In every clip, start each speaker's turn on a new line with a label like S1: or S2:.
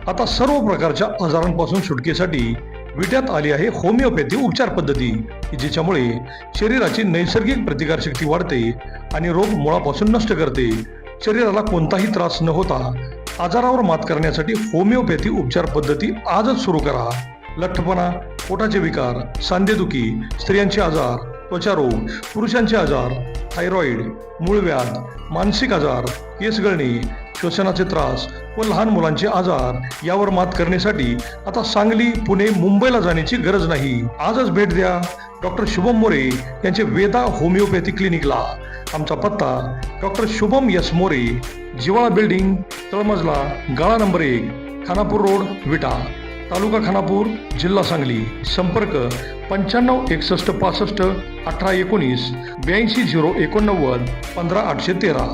S1: आता सर्व प्रकारच्या आजारांपासून सुटकेसाठी विट्यात आली आहे होमिओपॅथी उपचार पद्धती, जिच्यामुळे शरीराची नैसर्गिक प्रतिकारशक्ती वाढते आणि रोग मुळापासून नष्ट करते. शरीराला कोणताही त्रास न होता आजारावर मात करण्यासाठी होमिओपॅथी उपचार पद्धती आजच सुरू करा. लठ्ठपणा, पोटाचे विकार, सांधेदुखी, स्त्रियांचे आजार, त्वचारोग, पुरुषांचे आजार, थायरॉइड, मूळव्याध, मानसिक आजार, केस गळणे, श्वसनाचे त्रास व लहान मुलांचे आजार यावर मात करण्यासाठी आता सांगली, पुणे, मुंबईला जाण्याची गरज नाही. आजच भेट द्या डॉक्टर शुभम मोरे यांचे वेदा होमिओपॅथी क्लिनिकला. आमचा पत्ता डॉक्टर शुभम एस मोरे, जिवाळा बिल्डिंग, तळमजला, गाळा नंबर 1, खानापूर रोड, विटा, तालुका खानापूर, जिल्हा सांगली. संपर्क 95 61 65 18 19 82 089 15 813.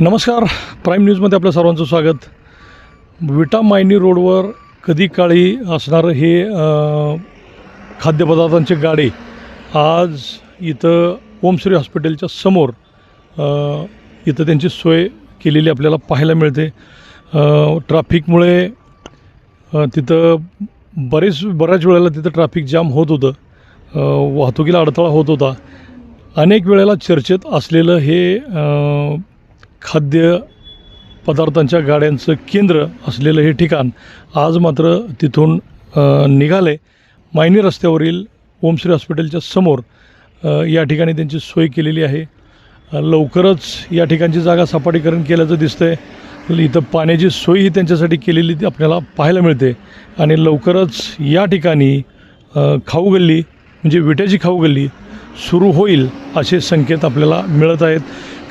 S1: नमस्कार, प्राईम न्यूजमध्ये आपल्या सर्वांचं स्वागत. विटा मायनी रोडवर कधी काळी असणारं हे खाद्यपदार्थांचे गाडे आज इथं ओमश्री हॉस्पिटलच्या समोर इथं त्यांची सोय केलेली आपल्याला पाहायला मिळते. ट्रॅफिकमुळे तिथं बऱ्याच वेळेला तिथं ट्रॅफिक जाम होत होतं, वाहतुकीला अडथळा होत होता. अनेक वेळेला चर्चेत असलेलं हे खाद्य पदार्थांच्या गाड्यांचं केंद्र असलेलं हे ठिकाण आज मात्र तिथून निघाले. मायनी रस्त्यावरील ओमश्री हॉस्पिटलच्या समोर या ठिकाणी त्यांची सोय केलेली आहे. लवकरच या ठिकाणची जागा सपाटीकरण केल्याचं दिसतंय. इथं पाण्याची सोयही त्यांच्यासाठी केलेली ती आपल्याला पाहायला मिळते. आणि लवकरच या ठिकाणी खाऊ गल्ली म्हणजे विट्याची खाऊ गल्ली सुरू होईल असे संकेत आपल्याला मिळत आहेत.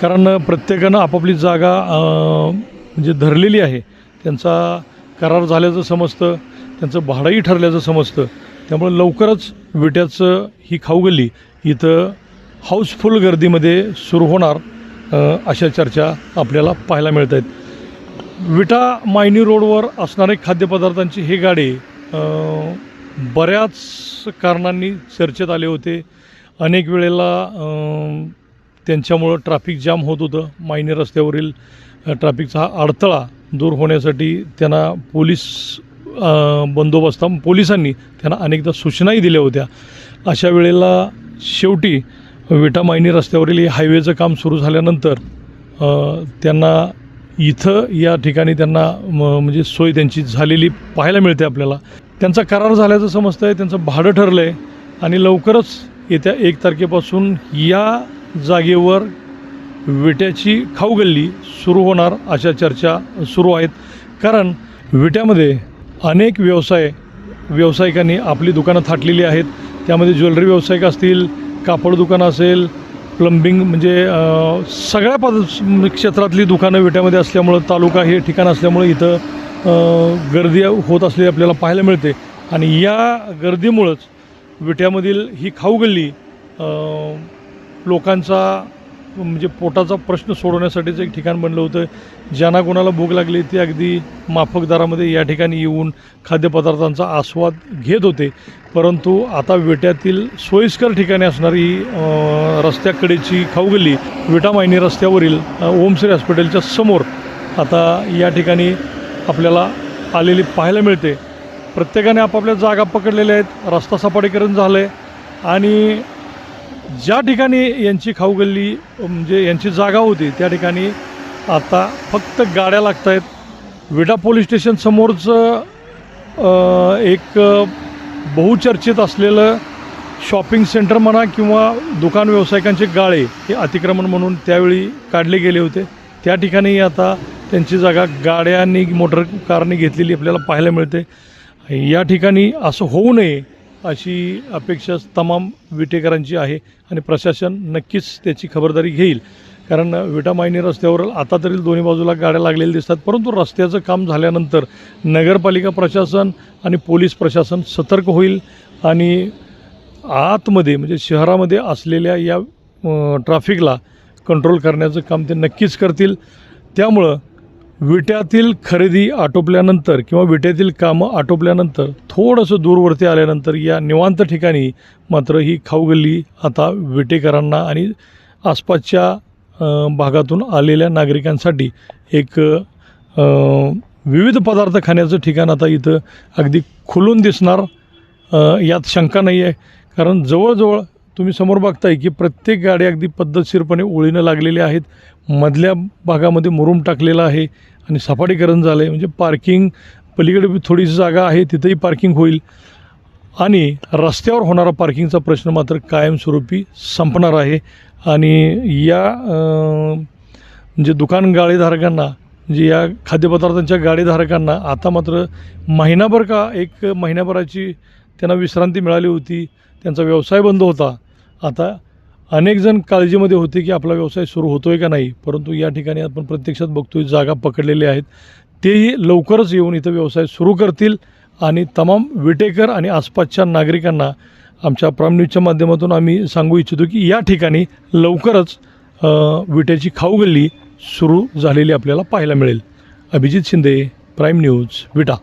S1: कारण प्रत्येकानं आपापली जागा म्हणजे धरलेली आहे. त्यांचा करार झाल्याचं समजतं, त्यांचं भाडंही ठरल्याचं समजतं. त्यामुळे लवकरच विट्याचं ही खाऊ गल्ली इथं हाऊसफुल गर्दीमध्ये सुरू होणार अशा चर्चा आपल्याला पाहायला मिळत आहेत. विटा मायनी रोडवर असणारे खाद्यपदार्थांचे हे गाडे बऱ्याच कारणांनी चर्चेत आले होते. अनेक वेळेला त्यांच्यामुळं ट्रॅफिक जाम होत होतं. मायनी रस्त्यावरील ट्रॅफिकचा हा अडथळा दूर होण्यासाठी त्यांना पोलिसांनी त्यांना अनेकदा सूचनाही दिल्या होत्या. अशा वेळेला शेवटी विटा मायनी रस्त्यावरील हायवेचं काम सुरू झाल्यानंतर त्यांना इथं या ठिकाणी त्यांना म्हणजे सोय त्यांची झालेली पाहायला मिळते आपल्याला. त्यांचा करार झाल्याचं समजतं आहे, त्यांचं भाडं ठरलं आहे आणि लवकरच येत्या 1 तारखेपासून या जागेवर विट्याची खाऊ गल्ली सुरू होणार अशा चर्चा सुरू आहेत. कारण विट्यामध्ये अनेक व्यावसायिकांनी आपली दुकानं थाटलेली आहेत. त्यामध्ये ज्वेलरी व्यावसायिक असतील, कापड दुकानं असेल, प्लंबिंग म्हणजे सगळ्या क्षेत्रातली दुकानं विट्यामध्ये असल्यामुळं, तालुका हे ठिकाण असल्यामुळे इथं गर्दी होत असलेली आपल्याला पाहायला मिळते. आणि या गर्दीमुळंच विट्यामधील ही खाऊ गल्ली लोकांचा म्हणजे पोटाचा प्रश्न सोडवण्यासाठीचं एक ठिकाण बनलं होतं. ज्यांना कोणाला भूक लागली ते अगदी माफक दरामध्ये या ठिकाणी येऊन खाद्यपदार्थांचा आस्वाद घेत होते. परंतु आता विट्यातील सोयीस्कर ठिकाणी असणारी रस्त्याकडेची खाऊ गल्ली विटा मायनी रस्त्यावरील ओमश्री हॉस्पिटलच्या समोर आता या ठिकाणी आपल्याला आलेली पाहायला मिळते. प्रत्येकाने आपापल्या जागा पकडलेल्या आहेत. रस्ता सपाटीकरण झालं आहे आणि ज्या ठिकाणी यांची खाऊ गल्ली म्हणजे यांची जागा होती त्या ठिकाणी आता फक्त गाड्या लागत आहेत. विटा पोलीस स्टेशन समोरचं एक बहुचर्चित असलेलं शॉपिंग सेंटर म्हणा किंवा दुकान व्यावसायिकांचे गाळे हे अतिक्रमण म्हणून त्यावेळी काढले गेले होते. त्या ठिकाणी आता त्यांची जागा गाड्यांनी मोटर कारने घेतलेली आपल्याला पाहायला मिळते. या ठिकाणी असं होऊ नये अशी अपेक्षा तमाम विटेकरांची आहे आणि प्रशासन नक्कीच त्याची खबरदारी घेईल. कारण विटा मायनी रस्त्यावर आता तरी दोन्ही बाजूला गाड्या लागलेल्या दिसतात. परंतु रस्त्याचं काम झाल्यानंतर नगरपालिका प्रशासन आणि पोलीस प्रशासन सतर्क होईल आणि आतमध्ये म्हणजे शहरामध्ये असलेल्या या ट्रॅफिकला कंट्रोल करण्याचं काम ते नक्कीच करतील. त्यामुळं विट्यातील खरेदी आटोपल्यानंतर किंवा विट्यातील कामं आटोपल्यानंतर थोडंसं दूरवरती आल्यानंतर या निवांत ठिकाणी मात्र ही खाऊ गल्ली आता विटेकरांना आणि आसपासच्या भागातून आलेल्या नागरिकांसाठी एक विविध पदार्थ खाण्याचं ठिकाण आता इथं अगदी खुलून दिसणार, यात शंका नाही आहे. कारण जवळजवळ तुम्ही समोर बघताय की प्रत्येक गाडी अगदी पद्धतशीरपणे ओळीनं लागलेल्या आहेत. मधल्या भागामध्ये मुरूम टाकलेला आहे आणि सपाटीकरण झालं आहे. म्हणजे पार्किंग पलीकडे थोडीशी जागा आहे, तिथंही पार्किंग होईल आणि रस्त्यावर होणारा पार्किंगचा प्रश्न मात्र कायमस्वरूपी संपणार आहे. आणि या म्हणजे दुकान गाळेधारकांना, म्हणजे या खाद्यपदार्थांच्या गाडीधारकांना आता मात्र महिनाभर का एक महिन्याभराची त्यांना विश्रांती मिळाली होती, त्यांचा व्यवसाय बंद होता. आता अनेक जण काळजीमध्ये होते की आपला व्यवसाय सुरू होतो आहे का नाही, परंतु या ठिकाणी आपण प्रत्यक्षात बघतोय जागा पकडलेल्या आहेत. तेही लवकरच येऊन इथं व्यवसाय सुरू करतील आणि तमाम विटेकर आणि आसपासच्या नागरिकांना आमच्या प्राईम न्यूजच्या माध्यमातून आम्ही सांगू इच्छितो की या ठिकाणी लवकरच विट्याची खाऊ गल्ली सुरू झालेली आपल्याला पाहायला मिळेल. अभिजित शिंदे, प्राईम न्यूज, विटा.